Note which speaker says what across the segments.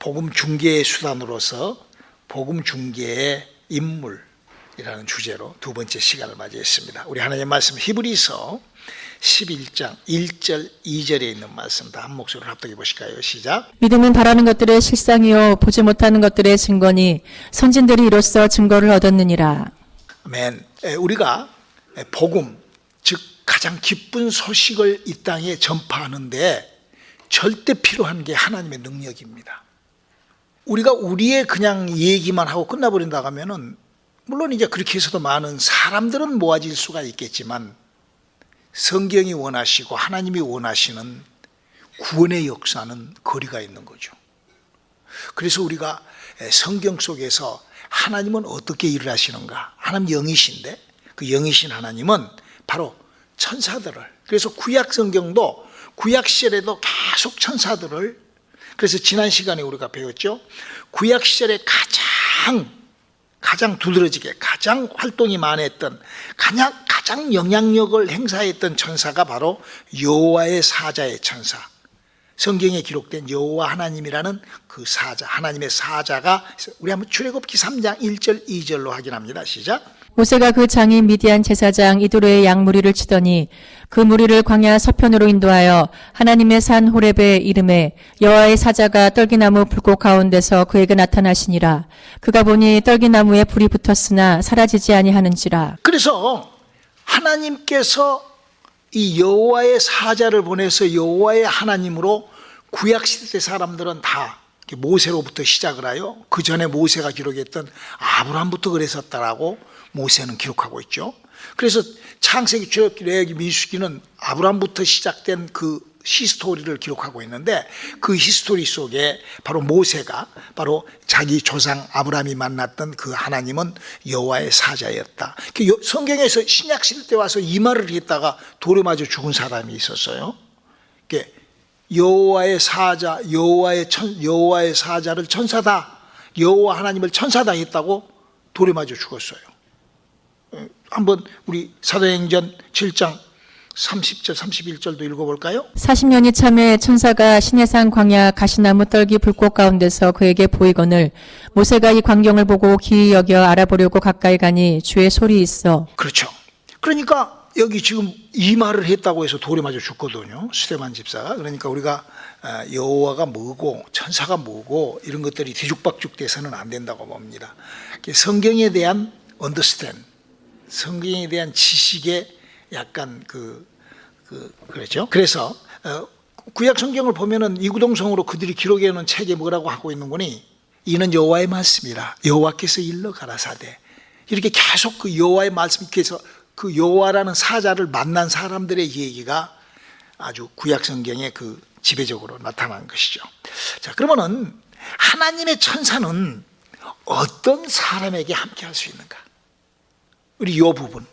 Speaker 1: 복음 중개의 수단으로서 복음 중개의 인물이라는 주제로 두 번째 시간을 맞이했습니다. 우리 하나님의 말씀 히브리서 11장 1절 2절에 있는 말씀 다 한 목소리로 합독해 보실까요? 시작.
Speaker 2: 믿음은 바라는 것들의 실상이요 보지 못하는 것들의 증거니 선진들이 이로써 증거를 얻었느니라.
Speaker 1: 아멘. 우리가 복음, 즉 가장 기쁜 소식을 이 땅에 전파하는데 절대 필요한 게 하나님의 능력입니다. 우리가 우리의 그냥 얘기만 하고 끝나버린다고 하면은, 물론 이제 그렇게 해서도 많은 사람들은 모아질 수가 있겠지만 성경이 원하시고 하나님이 원하시는 구원의 역사는 거리가 있는 거죠. 그래서 우리가 성경 속에서 하나님은 어떻게 일을 하시는가, 하나님 영이신데 그 영이신 하나님은 바로 천사들을, 그래서 구약 성경도 구약 시절에도 계속 천사들을, 그래서 지난 시간에 우리가 배웠죠. 구약 시절에 가장 두드러지게 가장 활동이 많았던, 가장 영향력을 행사했던 천사가 바로 여호와의 사자의 천사, 성경에 기록된 여호와 하나님이라는 그 사자, 하나님의 사자가, 우리 한번 출애굽기 3장 1절 2절로 확인합니다. 시작.
Speaker 2: 모세가 그 장인 미디안 제사장 이도르의 양 무리를 치더니 그 무리를 광야 서편으로 인도하여 하나님의 산 호렙에 이름에 여호와의 사자가 떨기나무 불꽃 가운데서 그에게 나타나시니라. 그가 보니 떨기나무에 불이 붙었으나 사라지지 아니하는지라.
Speaker 1: 그래서 하나님께서 이 여호와의 사자를 보내서 여호와의 하나님으로, 구약시대 사람들은 다 모세로부터 시작을 하여 그 전에 모세가 기록했던 아브라함부터 그랬었다라고 모세는 기록하고 있죠. 그래서 창세기, 출애굽기, 레위기, 민수기는 아브라함부터 시작된 그 히스토리를 기록하고 있는데, 그 히스토리 속에 바로 모세가 바로 자기 조상 아브라함이 만났던 그 하나님은 여호와의 사자였다. 성경에서 신약시대 때 와서 이 말을 했다가 돌에 맞아 죽은 사람이 있었어요. 여호와의 사자, 여호와의 사자를 천사다, 여호와 하나님을 천사다 했다고 돌에 맞아 죽었어요. 한번 우리 사도행전 7장 30절 31절도 읽어볼까요?
Speaker 2: 40년이 참에 천사가 시내산 광야 가시나무 떨기 불꽃 가운데서 그에게 보이거늘 모세가 이 광경을 보고 기이 여겨 알아보려고 가까이 가니 주의 소리 있어.
Speaker 1: 그렇죠. 그러니까 여기 지금 이 말을 했다고 해서 돌에 맞아 죽거든요, 스데반 집사가. 그러니까 우리가 여호와가 뭐고 천사가 뭐고 이런 것들이 뒤죽박죽 돼서는 안 된다고 봅니다. 성경에 대한 understand, 성경에 대한 지식에 약간 그렇죠. 그래서 구약 성경을 보면은 이구동성으로 그들이 기록해 놓은 책에 뭐라고 하고 있는 거니, 이는 여호와의 말씀이라 여호와께서 일러 가라사대, 이렇게 계속 그 여호와의 말씀께서 그 여호와라는 사자를 만난 사람들의 얘기가 아주 구약 성경에 그 지배적으로 나타난 것이죠. 자, 그러면은 하나님의 천사는 어떤 사람에게 함께 할 수 있는가? 우리 이 부분,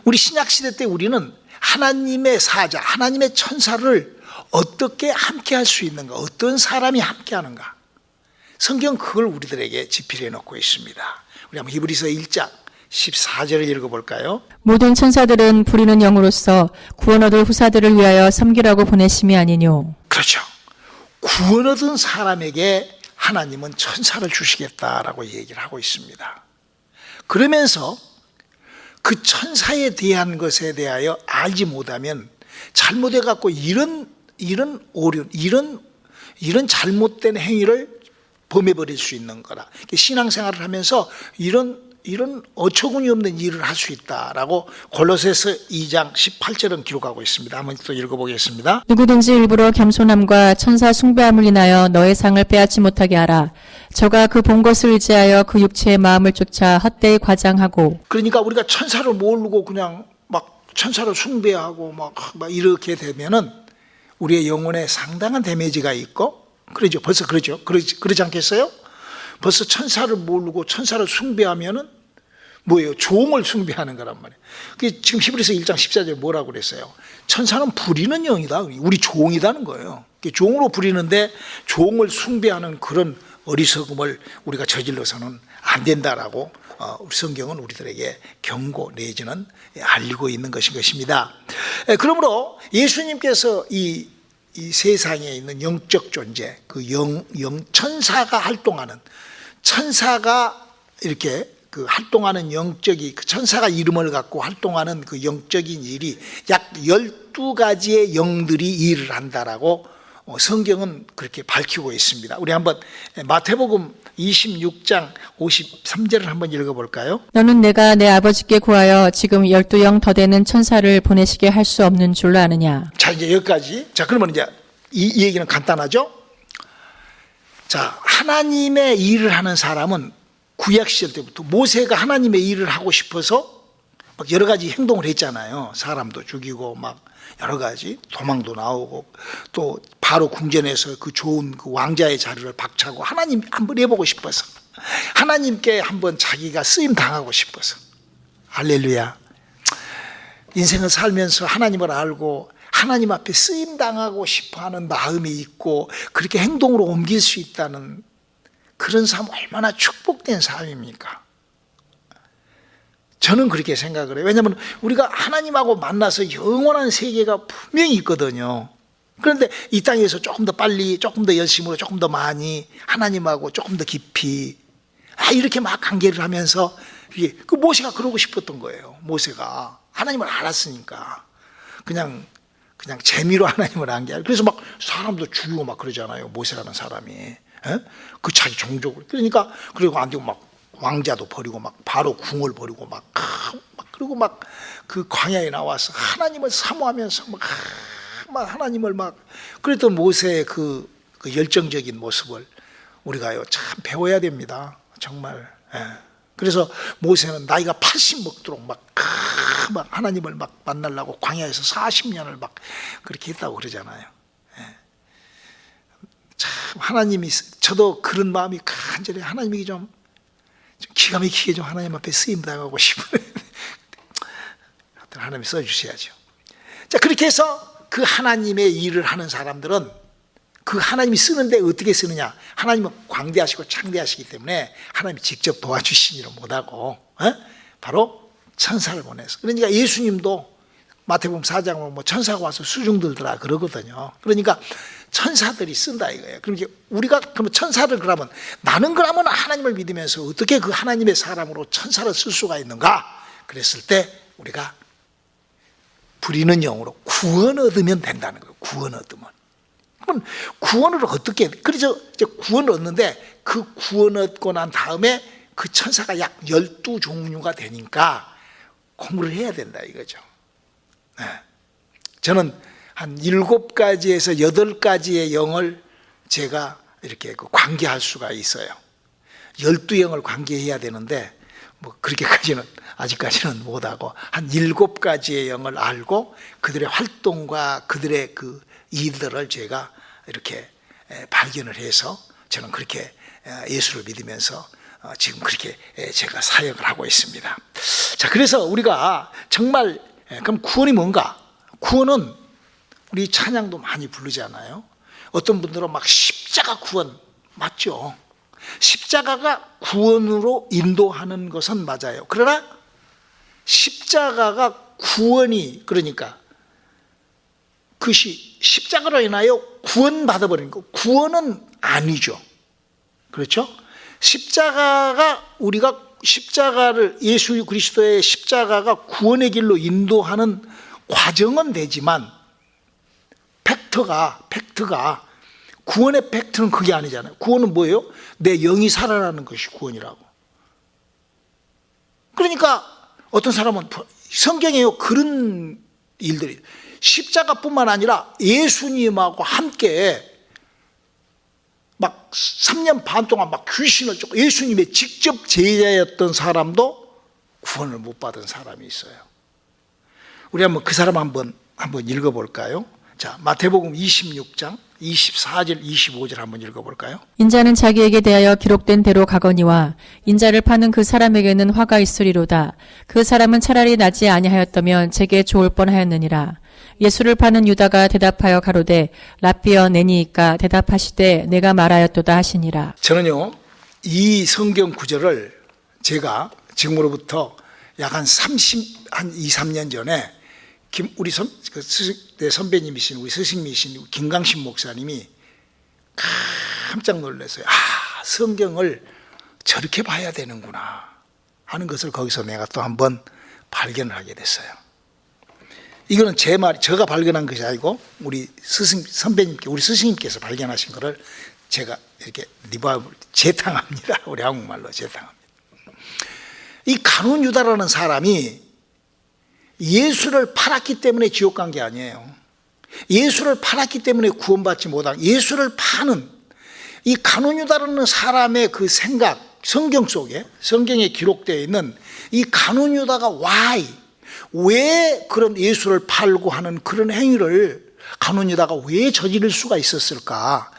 Speaker 1: 우리 신약시대 때 우리는 하나님의 사자, 하나님의 천사를 어떻게 함께 할 수 있는가, 어떤 사람이 함께 하는가, 성경 그걸 우리들에게 지필해 놓고 있습니다. 우리 한번 히브리서 1장 14절을 읽어볼까요?
Speaker 2: 모든 천사들은 부리는 영으로서 구원 얻을 후사들을 위하여 섬기라고 보내심이 아니뇨.
Speaker 1: 그렇죠. 구원 얻은 사람에게 하나님은 천사를 주시겠다라고 얘기를 하고 있습니다. 그러면서 그 천사에 대한 것에 대하여 알지 못하면 잘못해 갖고 이런 오륜, 이런 잘못된 행위를 범해 버릴 수 있는 거라. 신앙생활을 하면서 이런 어처구니 없는 일을 할 수 있다라고 골로새서 2장 18절은 기록하고 있습니다. 한번 또 읽어보겠습니다.
Speaker 2: 누구든지 일부러 겸손함과 천사 숭배함을 인하여 너의 상을 빼앗지 못하게 하라. 저가 그 본 것을 의지하여 그 육체의 마음을 쫓아 헛되이 과장하고. 그러니까
Speaker 1: 우리가 천사를 모르고 그냥 막 천사를 숭배하고 막 이렇게 되면은 우리의 영혼에 상당한 데미지가 있고, 그러죠. 벌써 그러지 않겠어요? 벌써 천사를 모르고 천사를 숭배하면은 뭐예요? 종을 숭배하는 거란 말이에요. 지금 히브리서 1장 14절에 뭐라고 그랬어요? 천사는 부리는 영이다, 우리 종이다는 거예요. 종으로 부리는데 종을 숭배하는 그런 어리석음을 우리가 저질러서는 안 된다라고 성경은 우리들에게 경고 내지는 알리고 있는 것인 것입니다. 그러므로 예수님께서 이 이 세상에 있는 영적 존재, 그 천사가 활동하는, 천사가 이렇게 그 활동하는 영적이, 그 천사가 이름을 갖고 활동하는 그 영적인 일이 약 12가지의 영들이 일을 한다라고 성경은 그렇게 밝히고 있습니다. 우리 한번 마태복음 26장 53절을 한번 읽어볼까요?
Speaker 2: 너는 내가 내 아버지께 구하여 지금 12영 더 되는 천사를 보내시게 할 수 없는 줄로 아느냐.
Speaker 1: 자, 이제 여기까지. 자, 그러면 이제 이 얘기는 간단하죠? 자, 하나님의 일을 하는 사람은 구약 시절 때부터 모세가 하나님의 일을 하고 싶어서 막 여러 가지 행동을 했잖아요. 사람도 죽이고 막 여러 가지 도망도 나오고 또 바로 궁전에서 그 좋은 그 왕자의 자리를 박차고 하나님 한번 해보고 싶어서, 하나님께 한번 자기가 쓰임 당하고 싶어서. 할렐루야. 인생을 살면서 하나님을 알고 하나님 앞에 쓰임 당하고 싶어하는 마음이 있고 그렇게 행동으로 옮길 수 있다는 그런 삶, 얼마나 축복된 삶입니까? 저는 그렇게 생각을 해요. 왜냐하면 우리가 하나님하고 만나서 영원한 세계가 분명히 있거든요. 그런데 이 땅에서 조금 더 빨리, 조금 더 열심으로, 조금 더 많이 하나님하고 조금 더 깊이 이렇게 막 관계를 하면서, 그 모세가 그러고 싶었던 거예요. 모세가 하나님을 알았으니까 그냥 재미로 하나님을 안 게 아니라. 그래서 막 사람도 죽이고 막 그러잖아요, 모세라는 사람이. 그 자기 종족을. 그러니까 그리고 안 되고 막 왕자도 버리고 막 바로 궁을 버리고 막 그리고 막 그 광야에 나와서 하나님을 사모하면서 막 하나님을 막 그랬던 모세의 그 열정적인 모습을 우리가요 참 배워야 됩니다. 정말. 그래서 모세는 나이가 80 먹도록 막 하나님을 막 만나려고 광야에서 40년을 막 그렇게 했다고 그러잖아요. 참 하나님이, 저도 그런 마음이 간절히 하나님이 좀 기가 막히게 좀 하나님 앞에 쓰임 당하고 싶어요. 하나님이 써주셔야죠. 자, 그렇게 해서 그 하나님의 일을 하는 사람들은 그 하나님이 쓰는데 어떻게 쓰느냐? 하나님은 광대하시고 창대하시기 때문에 하나님이 직접 도와주시지를 못하고 바로 천사를 보내서. 그러니까 예수님도 마태복음 4장 보면 뭐 천사가 와서 수중 들더라 그러거든요. 그러니까 천사들이 쓴다 이거예요. 그러니까 우리가 그러면 천사를, 그러면 나는 그러면 하나님을 믿으면서 어떻게 그 하나님의 사람으로 천사를 쓸 수가 있는가? 그랬을 때 우리가 부리는 영으로 구원 얻으면 된다는 거예요. 구원 얻으면. 그러면 구원을 어떻게, 그래서 이제 구원을 얻는데 그 구원 얻고 난 다음에 그 천사가 약 12종류가 되니까 공부를 해야 된다 이거죠. 저는 한 7가지에서 8가지의 영을 제가 이렇게 관계할 수가 있어요. 12영을 관계해야 되는데 뭐 그렇게까지는 아직까지는 못하고 한 7가지의 영을 알고 그들의 활동과 그들의 그 일들을 제가 이렇게 발견을 해서 저는 그렇게 예수를 믿으면서 지금 그렇게 제가 사역을 하고 있습니다. 자, 그래서 우리가 정말 그럼 구원이 뭔가? 구원은 우리 찬양도 많이 부르잖아요. 어떤 분들은 막 십자가 구원 맞죠? 십자가가 구원으로 인도하는 것은 맞아요. 그러나 십자가가 구원이, 그러니까 그것이 십자가로 인하여 구원받아버리는 거, 구원은 아니죠. 그렇죠? 십자가가, 우리가 십자가를, 예수 그리스도의 십자가가 구원의 길로 인도하는 과정은 되지만 팩트가 구원의 팩트는 그게 아니잖아요. 구원은 뭐예요? 내 영이 살아나는 것이 구원이라고. 그러니까 어떤 사람은 성경에요 그런 일들이, 십자가뿐만 아니라 예수님하고 함께 막 3년 반 동안 막 귀신을 쫓고 예수님의 직접 제자였던 사람도 구원을 못 받은 사람이 있어요. 우리 한번 그 사람 한번 읽어볼까요? 자, 마태복음 26장 24절 25절 한번 읽어볼까요?
Speaker 2: 인자는 자기에게 대하여 기록된 대로 가거니와 인자를 파는 그 사람에게는 화가 있으리로다. 그 사람은 차라리 나지 아니하였다면 제게 좋을 뻔하였느니라. 예수를 파는 유다가 대답하여 가로되 라삐어 내니이까 대답하시되 내가 말하였도다 하시니라.
Speaker 1: 저는요 이 성경 구절을 제가 지금으로부터 약 한 2, 3년 전에 우리 내 선배님이신 우리 스승님이신 김강신 목사님이 깜짝 놀랐어요. 성경을 저렇게 봐야 되는구나 하는 것을 거기서 내가 또 한번 발견을 하게 됐어요. 이거는 제 말이 제가 발견한 것이 아니고 우리 선배님께 우리 스승님께서 발견하신 것을 제가 이렇게 재탕합니다. 우리 한국말로 재탕합니다. 이 가룟 유다라는 사람이 예수를 팔았기 때문에 지옥 간 게 아니에요. 예수를 팔았기 때문에 구원받지 못한, 예수를 파는 이 가룟 유다라는 사람의 그 생각, 성경 속에, 성경에 기록되어 있는 이 가룟 유다가 왜 그런 예수를 팔고 하는 그런 행위를 가룟 유다가 왜 저지를 수가 있었을까?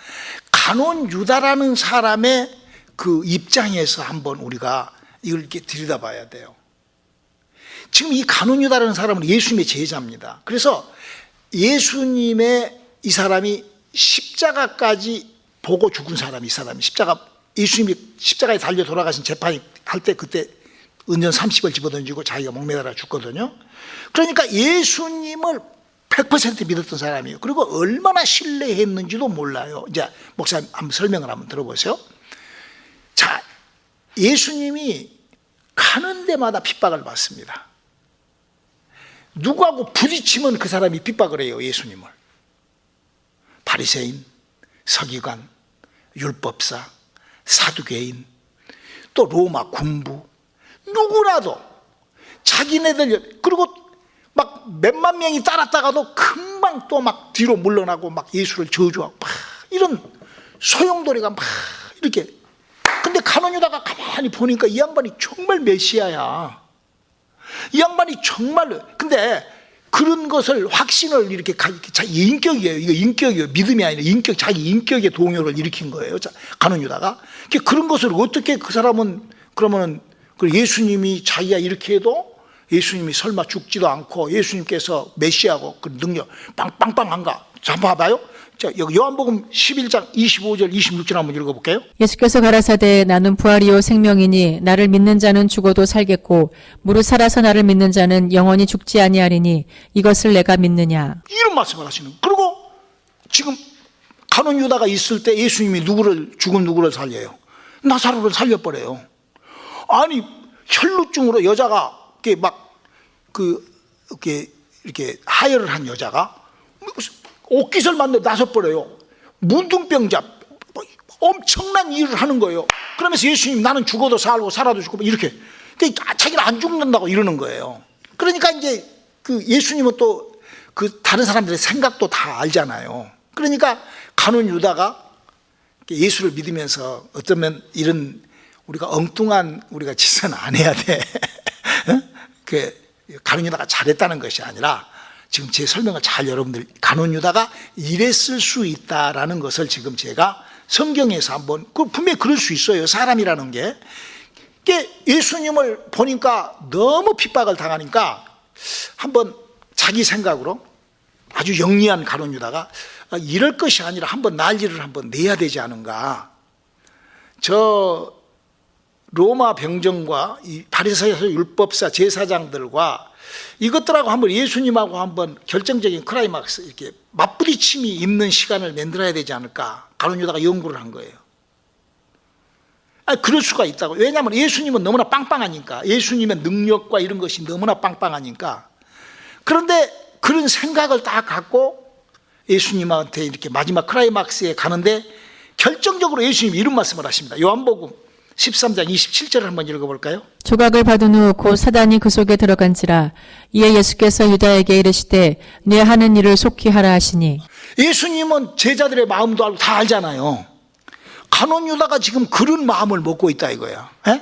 Speaker 1: 가룟 유다라는 사람의 그 입장에서 한번 우리가 이걸 이렇게 들여다봐야 돼요. 지금 이 가룟 유다라는 사람은 예수님의 제자입니다. 그래서 예수님의 이 사람이 십자가까지 보고 죽은 사람이, 이 사람이 예수님이 십자가에 달려 돌아가신 재판이 할 때 그때 은전 30을 집어던지고 자기가 목매달아 죽거든요. 그러니까 예수님을 100% 믿었던 사람이에요. 그리고 얼마나 신뢰했는지도 몰라요. 이제 목사님 한번 설명을 한번 들어보세요. 자, 예수님이 가는 데마다 핍박을 받습니다. 누구하고 부딪히면 그 사람이 핍박을 해요, 예수님을. 바리새인, 서기관, 율법사, 사두개인, 또 로마 군부, 누구라도 자기네들, 그리고 막 몇만 명이 따랐다가도 금방 또 막 뒤로 물러나고 막 예수를 저주하고 막 이런 소용돌이가 막 이렇게. 근데 가룟 유다가 가만히 보니까 이 양반이 정말 메시아야. 이 양반이 정말, 근데 그런 것을 확신을 이렇게 자기 인격이에요. 이거 인격이에요. 믿음이 아니라 자기 인격의 동요를 일으킨 거예요. 가룟 유다가. 그런 것을 어떻게 그 사람은 그러면 예수님이 자기가 이렇게 해도 예수님이 설마 죽지도 않고 예수님께서 메시아고 그 능력 빵빵빵한가? 자, 봐봐요. 자, 여기 요한복음 11장 25절 26절 한번 읽어볼게요.
Speaker 2: 예수께서 가라사대 나는 부활이요 생명이니 나를 믿는 자는 죽어도 살겠고 무릇 살아서 나를 믿는 자는 영원히 죽지 아니하리니 이것을 내가 믿느냐.
Speaker 1: 이런 말씀을 하시는. 그리고 지금 가룟 유다가 있을 때 예수님이 죽은 누구를 살려요? 나사로를 살려버려요. 아니 혈루증으로 여자가 이렇게 하혈을 한 여자가 옥깃을 맞는 나서버려요. 문둥병자, 엄청난 일을 하는 거예요. 그러면서 예수님 나는 죽어도 살고 살아도 죽고 이렇게 자기는 안 죽는다고 이러는 거예요. 그러니까 이제 그 예수님은 또 그 다른 사람들의 생각도 다 알잖아요. 그러니까 가룟 유다가 예수를 믿으면서 어쩌면 이런 우리가 엉뚱한 우리가 짓은 안 해야 돼. 가룟 유다가 잘했다는 것이 아니라 지금 제 설명을 잘 여러분들 가룟 유다가 이랬을 수 있다라는 것을 지금 제가 성경에서 한번 분명히 그럴 수 있어요. 사람이라는 게 예수님을 보니까 너무 핍박을 당하니까 한번 자기 생각으로 아주 영리한 가룟 유다가 이럴 것이 아니라 한번 난리를 한번 내야 되지 않은가. 저 로마 병정과 이 바리새서 율법사 제사장들과 이것들하고 한번 예수님하고 한번 결정적인 클라이막스 이렇게 맞부딪힘이 있는 시간을 만들어야 되지 않을까. 가룟 유다가 연구를 한 거예요. 그럴 수가 있다고. 왜냐하면 예수님은 너무나 빵빵하니까. 예수님의 능력과 이런 것이 너무나 빵빵하니까. 그런데 그런 생각을 다 갖고 예수님한테 이렇게 마지막 클라이막스에 가는데 결정적으로 예수님이 이런 말씀을 하십니다. 요한복음 13장 27절을 한번 읽어볼까요?
Speaker 2: 조각을 받은 후 곧 사단이 그 속에 들어간지라. 이에 예수께서 유다에게 이르시되 네 하는 일을 속히 하라 하시니.
Speaker 1: 예수님은 제자들의 마음도 알고 다 알잖아요. 가룟 유다가 지금 그런 마음을 먹고 있다 이거야. 에?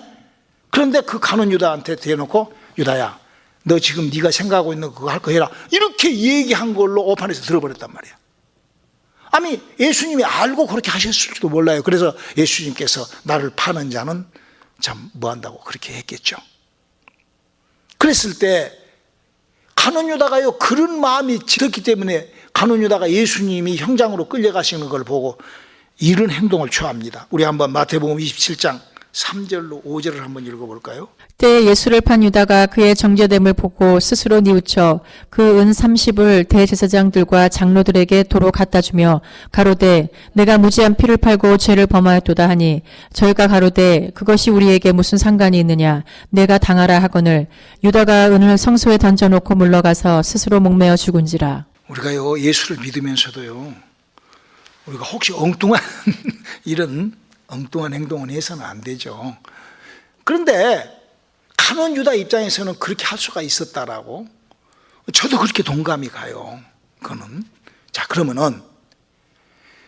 Speaker 1: 그런데 그 가룟 유다한테 대놓고 유다야 너 지금 네가 생각하고 있는 그거 할 거 해라 이렇게 얘기한 걸로 오판에서 들어버렸단 말이야. 아니 예수님이 알고 그렇게 하셨을지도 몰라요. 그래서 예수님께서 나를 파는 자는 참 뭐한다고 그렇게 했겠죠. 그랬을 때 가룟 유다가요 그런 마음이 들었기 때문에 가룟 유다가 예수님이 형장으로 끌려가시는 걸 보고 이런 행동을 취합니다. 우리 한번 마태복음 27장 3절로 5절을 한번 읽어볼까요?
Speaker 2: 때에 예수를 판 유다가 그의 정죄됨을 보고 스스로 뉘우쳐 그 은 30을 대제사장들과 장로들에게 도로 갖다 주며 가로되 내가 무지한 피를 팔고 죄를 범하였도다 하니 저희가 가로되 그것이 우리에게 무슨 상관이 있느냐 내가 당하라 하거늘 유다가 은을 성소에 던져놓고 물러가서 스스로 목매어 죽은지라.
Speaker 1: 우리가요, 예수를 믿으면서도요, 우리가 혹시 엉뚱한 이런 엉뚱한 행동을 해서는 안 되죠. 그런데 가룟 유다 입장에서는 그렇게 할 수가 있었다라고 저도 그렇게 동감이 가요. 그거는. 자, 그러면은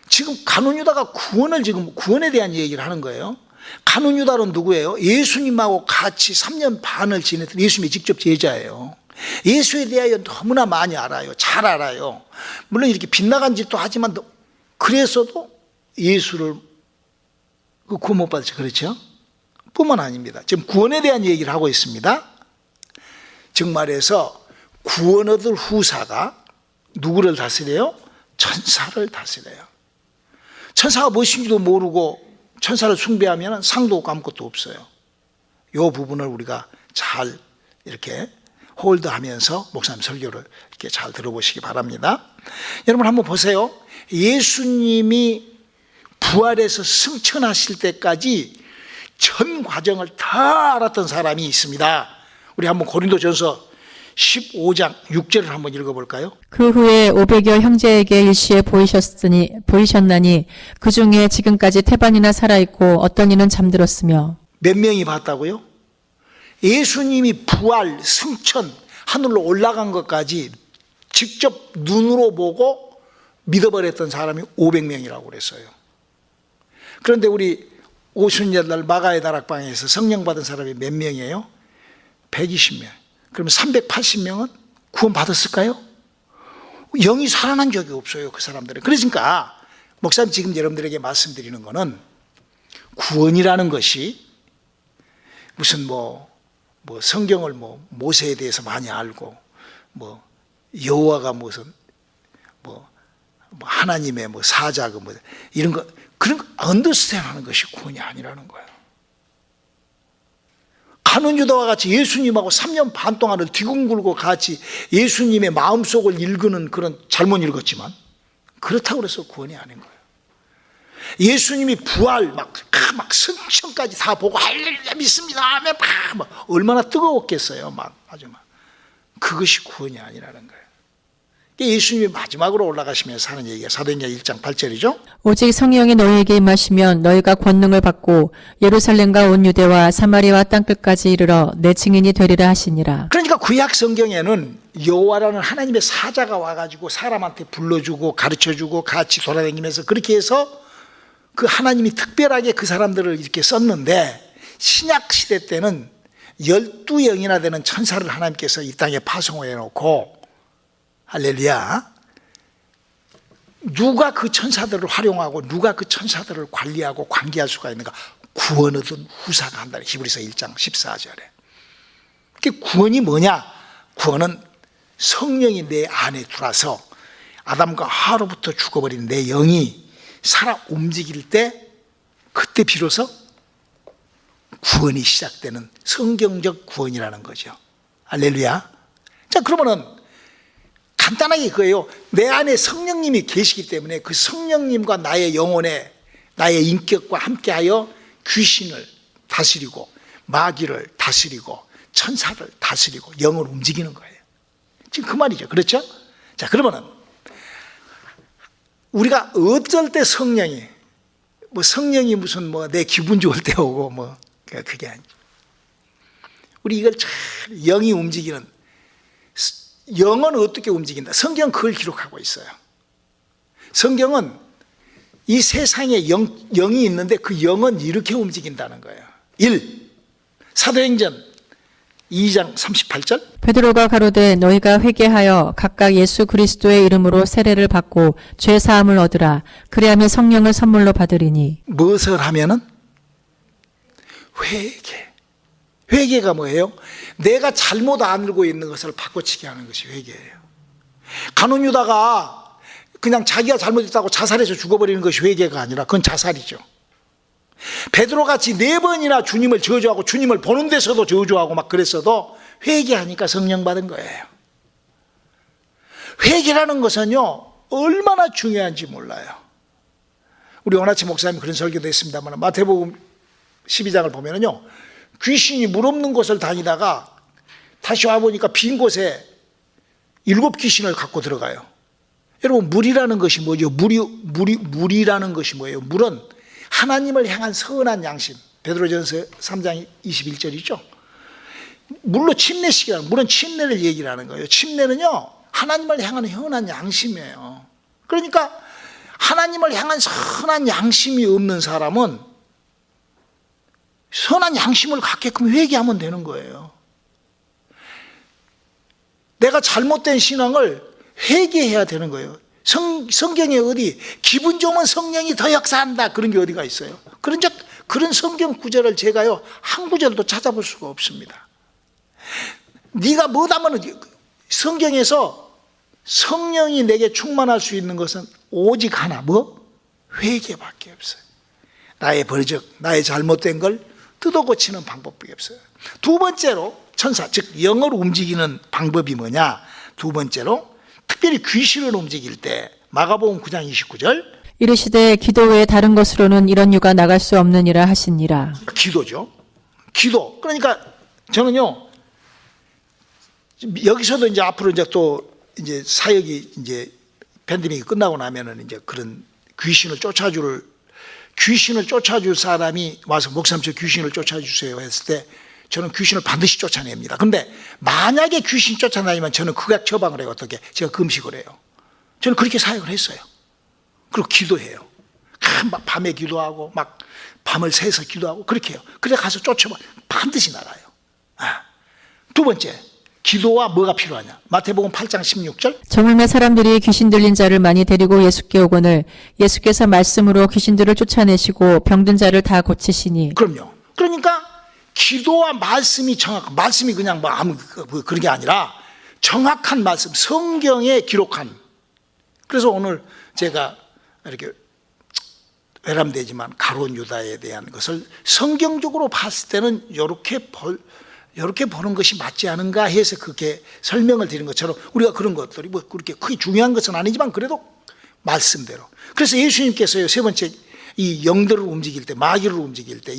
Speaker 1: 지금 가룟 유다가 구원에 대한 얘기를 하는 거예요. 가룟 유다는 누구예요? 예수님하고 같이 3년 반을 지냈던 예수님의 직접 제자예요. 예수에 대하여 너무나 많이 알아요. 잘 알아요. 물론 이렇게 빗나간 짓도 하지만 그래서도 예수를 구원 못 받았죠. 그렇죠? 뿐만 아닙니다. 지금 구원에 대한 얘기를 하고 있습니다. 즉 말해서 구원 얻을 후사가 누구를 다스려요? 천사를 다스려요. 천사가 무엇인지도 모르고 천사를 숭배하면 상도 없고 아무것도 없어요. 이 부분을 우리가 잘 이렇게 홀드하면서 목사님 설교를 이렇게 잘 들어보시기 바랍니다. 여러분 한번 보세요. 예수님이 부활해서 승천하실 때까지 전 과정을 다 알았던 사람이 있습니다. 우리 한번 고린도전서 15장 6절을 한번 읽어볼까요?
Speaker 2: 그 후에 500여 형제에게 일시에 보이셨나니 그 중에 지금까지 태반이나 살아있고 어떤 이는 잠들었으며.
Speaker 1: 몇 명이 봤다고요? 예수님이 부활, 승천, 하늘로 올라간 것까지 직접 눈으로 보고 믿어버렸던 사람이 500명이라고 그랬어요. 그런데 우리 오순절날 마가의 다락방에서 성령 받은 사람이 몇 명이에요? 120명. 그러면 380명은 구원 받았을까요? 영이 살아난 적이 없어요, 그 사람들은. 그러니까 목사님 지금 여러분들에게 말씀드리는 거는 구원이라는 것이 무슨 성경을 모세에 대해서 많이 알고 여호와가 무슨 하나님의 사자고 이런 거 그런 거 언더스탠드하는 것이 구원이 아니라는 거예요. 가룟 유다와 같이 예수님하고 3년 반 동안을 뒤궁굴고 같이 예수님의 마음속을 읽는 그런 잘못 읽었지만 그렇다고 해서 구원이 아닌 거예요. 예수님이 부활 막 승천까지 다 보고 할렐루야 믿습니다 하면 막 얼마나 뜨거웠겠어요. 아주 그것이 구원이 아니라는 거예요. 예수님이 마지막으로 올라가시면서 하는 얘기가 사도행전 1장 8절이죠.
Speaker 2: 오직 성령이 너희에게 임하시면 너희가 권능을 받고 예루살렘과 온 유대와 사마리아와 땅끝까지 이르러 내 증인이 되리라 하시니라.
Speaker 1: 그러니까 구약 성경에는 여호와라는 하나님의 사자가 와가지고 사람한테 불러주고 가르쳐주고 같이 돌아다니면서 그렇게 해서 그 하나님이 특별하게 그 사람들을 이렇게 썼는데 신약 시대 때는 12영이나 되는 천사를 하나님께서 이 땅에 파송해 놓고 할렐루야. 누가 그 천사들을 활용하고 누가 그 천사들을 관리하고 관계할 수가 있는가? 구원 얻은 후사가 한다. 히브리서 1장 14절에. 구원이 뭐냐? 구원은 성령이 내 안에 들어와서 아담과 하와로부터 죽어버린 내 영이 살아 움직일 때 그때 비로소 구원이 시작되는 성경적 구원이라는 거죠. 할렐루야. 자, 그러면은 간단하게 그거예요. 내 안에 성령님이 계시기 때문에 그 성령님과 나의 영혼에 나의 인격과 함께하여 귀신을 다스리고 마귀를 다스리고 천사를 다스리고 영을 움직이는 거예요. 지금 그 말이죠. 그렇죠? 자, 그러면은 우리가 어쩔 때 성령이 무슨 내 기분 좋을 때 오고 그게 아니죠. 우리 이걸 잘 영이 움직이는 영은 어떻게 움직인다? 성경은 그걸 기록하고 있어요. 성경은 이 세상에 영이 있는데 그 영은 이렇게 움직인다는 거예요. 1. 사도행전 2장 38절.
Speaker 2: 베드로가 가로되 너희가 회개하여 각각 예수 그리스도의 이름으로 세례를 받고 죄 사함을 얻으라. 그리하면 성령을 선물로 받으리니.
Speaker 1: 무엇을 하면은? 회개. 회개가 뭐예요? 내가 잘못 알고 있는 것을 바꿔치기 하는 것이 회개예요. 가룟 유다가 그냥 자기가 잘못했다고 자살해서 죽어버리는 것이 회개가 아니라 그건 자살이죠. 베드로같이 4번이나 주님을 저주하고 주님을 보는 데서도 저주하고 막 그랬어도 회개하니까 성령 받은 거예요. 회개라는 것은요 얼마나 중요한지 몰라요. 우리 원아치 목사님 그런 설교도 했습니다만 마태복음 12장을 보면은요 귀신이 물 없는 곳을 다니다가 다시 와보니까 빈 곳에 7 귀신을 갖고 들어가요. 여러분 물이라는 것이 뭐죠? 물이라는 것이 뭐예요? 물은 하나님을 향한 선한 양심. 베드로전서 3장 21절이죠. 물로 침례식이라는, 물은 침례를 얘기를 하는 거예요. 침례는요 하나님을 향한 선한 양심이에요. 그러니까 하나님을 향한 선한 양심이 없는 사람은 선한 양심을 갖게끔 회개하면 되는 거예요. 내가 잘못된 신앙을 회개해야 되는 거예요. 성경에 어디 기분 좋으면 성령이 더 역사한다 그런 게 어디가 있어요? 그런 성경 구절을 제가요 한 구절도 찾아볼 수가 없습니다. 네가 뭐다면 성경에서 성령이 내게 충만할 수 있는 것은 오직 하나 뭐? 회개밖에 없어요. 나의 버적, 나의 잘못된 걸 뜯어 고치는 방법밖에 없어요. 두 번째로 천사, 즉 영을 움직이는 방법이 뭐냐? 두 번째로 특별히 귀신을 움직일 때 마가복음 9장 29절
Speaker 2: 이르시되 기도 외에 다른 것으로는 이런 유가 나갈 수 없느니라 하시니라.
Speaker 1: 기도죠. 기도. 그러니까 저는요 여기서도 이제 앞으로 이제 또 이제 사역이 이제 팬데믹이 끝나고 나면은 이제 그런 귀신을 쫓아줄 사람이 와서 목사님 저 귀신을 쫓아주세요 했을 때 저는 귀신을 반드시 쫓아냅니다. 그런데 만약에 귀신 쫓아다니면 저는 극약 처방을 해요. 어떻게? 제가 금식을 해요. 저는 그렇게 사역을 했어요. 그리고 기도해요. 막 밤에 기도하고 막 밤을 새서 기도하고 그렇게 해요. 그래 가서 쫓아봐 반드시 나가요. 두 번째 기도와 뭐가 필요하냐? 마태복음 8장 16절
Speaker 2: 저물매 사람들이 귀신 들린 자를 많이 데리고 예수께 오거늘 예수께서 말씀으로 귀신들을 쫓아내시고 병든 자를 다 고치시니.
Speaker 1: 그럼요. 그러니까 기도와 말씀이 정확한, 말씀이 그냥 뭐 아무 그런 게 아니라 정확한 말씀, 성경에 기록한. 그래서 오늘 제가 이렇게 외람되지만 가룟 유다에 대한 것을 성경적으로 봤을 때는 이렇게 보는 것이 맞지 않은가 해서 그렇게 설명을 드린 것처럼 우리가 그런 것들이 뭐 그렇게 크게 중요한 것은 아니지만 그래도 말씀대로. 그래서 예수님께서요 세 번째 이 영들을 움직일 때, 마귀를 움직일 때,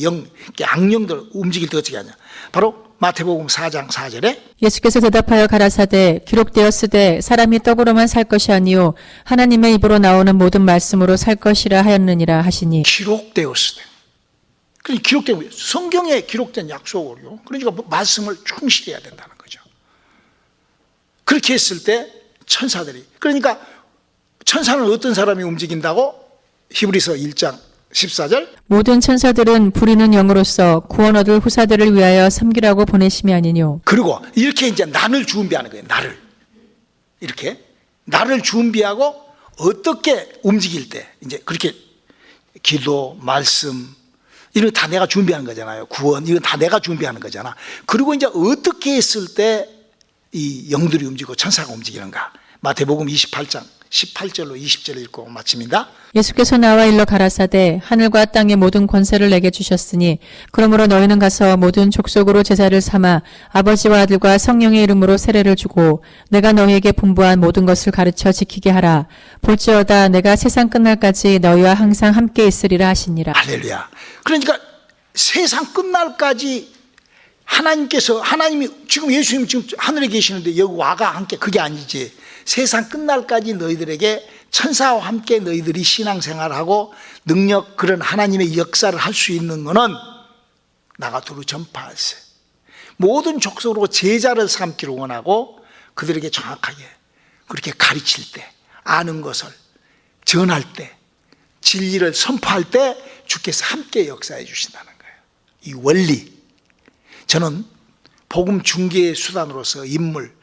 Speaker 1: 악령들을 움직일 때 어떻게 하냐? 바로 마태복음 4장 4절에
Speaker 2: 예수께서 대답하여 가라사대 기록되었으되 사람이 떡으로만 살 것이 아니요 하나님의 입으로 나오는 모든 말씀으로 살 것이라 하였느니라 하시니.
Speaker 1: 기록되었으되. 그러니까 기록된 성경에 기록된 약속으로요. 그러니까 말씀을 충실해야 된다는 거죠. 그렇게 했을 때 천사들이, 그러니까 천사는 어떤 사람이 움직인다고? 히브리서 1장 14절
Speaker 2: 모든 천사들은 부리는 영으로서 구원 얻을 후사들을 위하여 섬기라고 보내심이 아니뇨.
Speaker 1: 그리고 이렇게 이제 나를 준비하는 거예요. 나를 이렇게 나를 준비하고 어떻게 움직일 때 이제 그렇게 기도, 말씀 이런 다 내가 준비하는 거잖아요. 구원 이건 다 내가 준비하는 거잖아. 그리고 이제 어떻게 했을 때 이 영들이 움직이고 천사가 움직이는가? 마태복음 28장 18절로 20절 읽고 마칩니다.
Speaker 2: 예수께서 나와 일러 가라사대 하늘과 땅의 모든 권세를 내게 주셨으니 그러므로 너희는 가서 모든 족속으로 제자를 삼아 아버지와 아들과 성령의 이름으로 세례를 주고 내가 너희에게 분부한 모든 것을 가르쳐 지키게 하라. 볼지어다 내가 세상 끝날까지 너희와 항상 함께 있으리라 하시니라.
Speaker 1: 할렐루야. 그러니까 세상 끝날까지 하나님이 지금 예수님 지금 하늘에 계시는데 여기 와가 함께 그게 아니지. 세상 끝날까지 너희들에게 천사와 함께 너희들이 신앙생활하고 능력 그런 하나님의 역사를 할 수 있는 것은 나가 두루 전파하세. 모든 족속으로 제자를 삼기를 원하고 그들에게 정확하게 그렇게 가르칠 때 아는 것을 전할 때 진리를 선포할 때 주께서 함께 역사해 주신다는 거예요. 이 원리 저는 복음 중개의 수단으로서 인물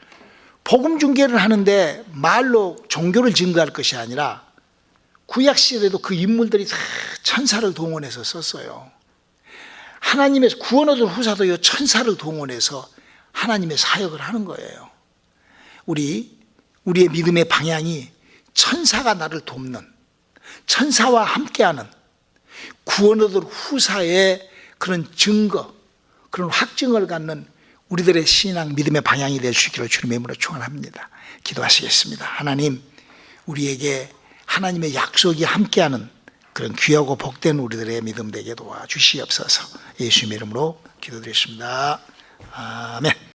Speaker 1: 복음 중개를 하는데 말로 종교를 증거할 것이 아니라 구약 시대에도 그 인물들이 다 천사를 동원해서 썼어요. 하나님의 구원 얻은 후사도요 천사를 동원해서 하나님의 사역을 하는 거예요. 우리의 믿음의 방향이 천사가 나를 돕는 천사와 함께하는 구원 얻을 후사의 그런 증거, 그런 확증을 갖는 우리들의 신앙 믿음의 방향이 될 수 있기를 주님의 이름으로 축원합니다. 기도하시겠습니다. 하나님, 우리에게 하나님의 약속이 함께하는 그런 귀하고 복된 우리들의 믿음 되게 도와주시옵소서. 예수님의 이름으로 기도드렸습니다. 아멘.